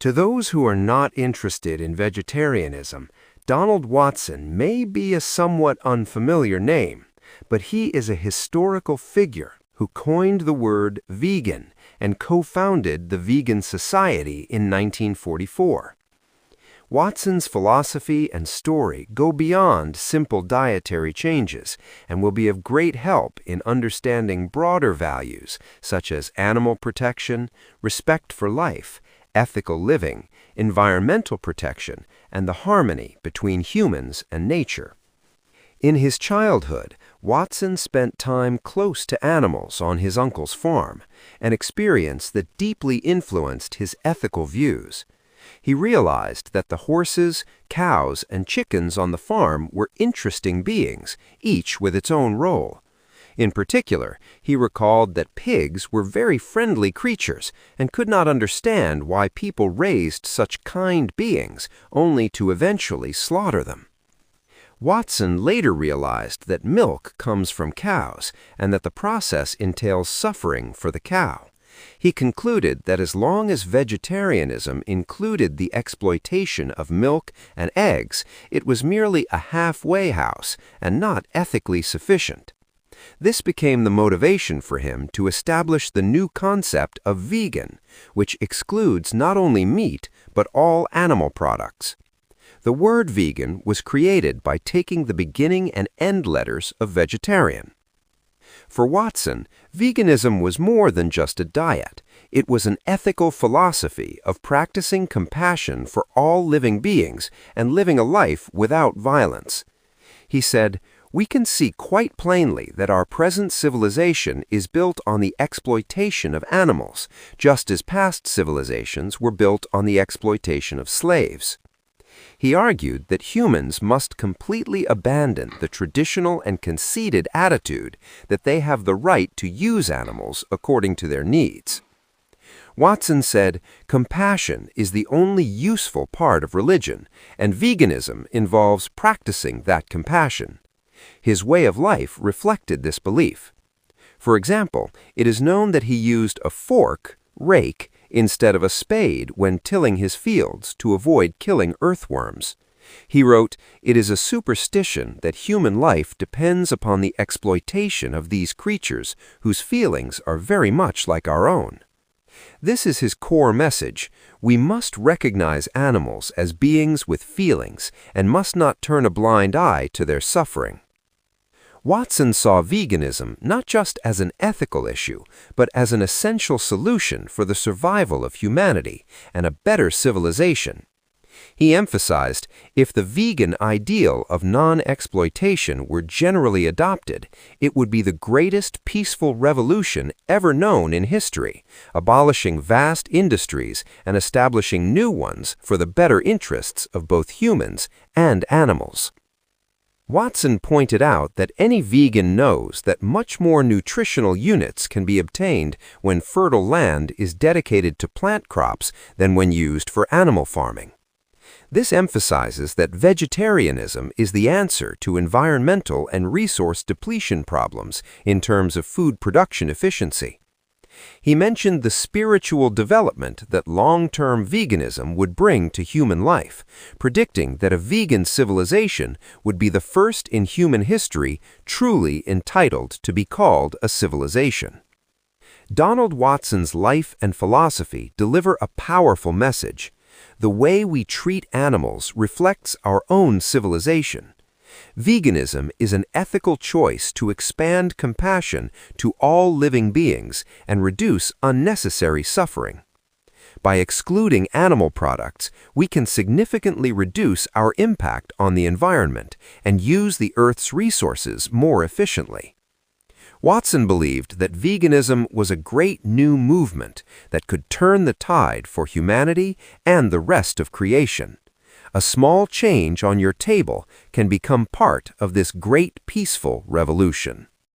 To those who are not interested in vegetarianism, Donald Watson may be a somewhat unfamiliar name, but he is a historical figure who coined the word vegan and co-founded the Vegan Society in 1944. Watson's philosophy and story go beyond simple dietary changes and will be of great help in understanding broader values such as animal protection, respect for life, ethical living, environmental protection, and the harmony between humans and nature. In his childhood, Watson spent time close to animals on his uncle's farm, an experience that deeply influenced his ethical views. He realized that the horses, cows, and chickens on the farm were interesting beings, each with its own role. In particular, he recalled that pigs were very friendly creatures and could not understand why people raised such kind beings only to eventually slaughter them. Watson later realized that milk comes from cows and that the process entails suffering for the cow. He concluded that as long as vegetarianism included the exploitation of milk and eggs, it was merely a halfway house and not ethically sufficient. This became the motivation for him to establish the new concept of vegan, which excludes not only meat but all animal products. The word vegan was created by taking the beginning and end letters of vegetarian. For Watson, veganism was more than just a diet. It was an ethical philosophy of practicing compassion for all living beings and living a life without violence. He said, "We can see quite plainly that our present civilization is built on the exploitation of animals, just as past civilizations were built on the exploitation of slaves." He argued that humans must completely abandon the traditional and conceited attitude that they have the right to use animals according to their needs. Watson said, "Compassion is the only useful part of religion, and veganism involves practicing that compassion." His way of life reflected this belief. For example, it is known that he used a fork, rake, instead of a spade when tilling his fields to avoid killing earthworms. He wrote, "It is a superstition that human life depends upon the exploitation of these creatures whose feelings are very much like our own." This is his core message. We must recognize animals as beings with feelings and must not turn a blind eye to their suffering. Watson saw veganism not just as an ethical issue, but as an essential solution for the survival of humanity and a better civilization. He emphasized, if the vegan ideal of non-exploitation were generally adopted, it would be the greatest peaceful revolution ever known in history, abolishing vast industries and establishing new ones for the better interests of both humans and animals. Watson pointed out that any vegan knows that much more nutritional units can be obtained when fertile land is dedicated to plant crops than when used for animal farming. This emphasizes that vegetarianism is the answer to environmental and resource depletion problems in terms of food production efficiency. He mentioned the spiritual development that long-term veganism would bring to human life, predicting that a vegan civilization would be the first in human history truly entitled to be called a civilization. Donald Watson's life and philosophy deliver a powerful message. The way we treat animals reflects our own civilization. Veganism is an ethical choice to expand compassion to all living beings and reduce unnecessary suffering. By excluding animal products, we can significantly reduce our impact on the environment and use the Earth's resources more efficiently. Watson believed that veganism was a great new movement that could turn the tide for humanity and the rest of creation. A small change on your table can become part of this great peaceful revolution.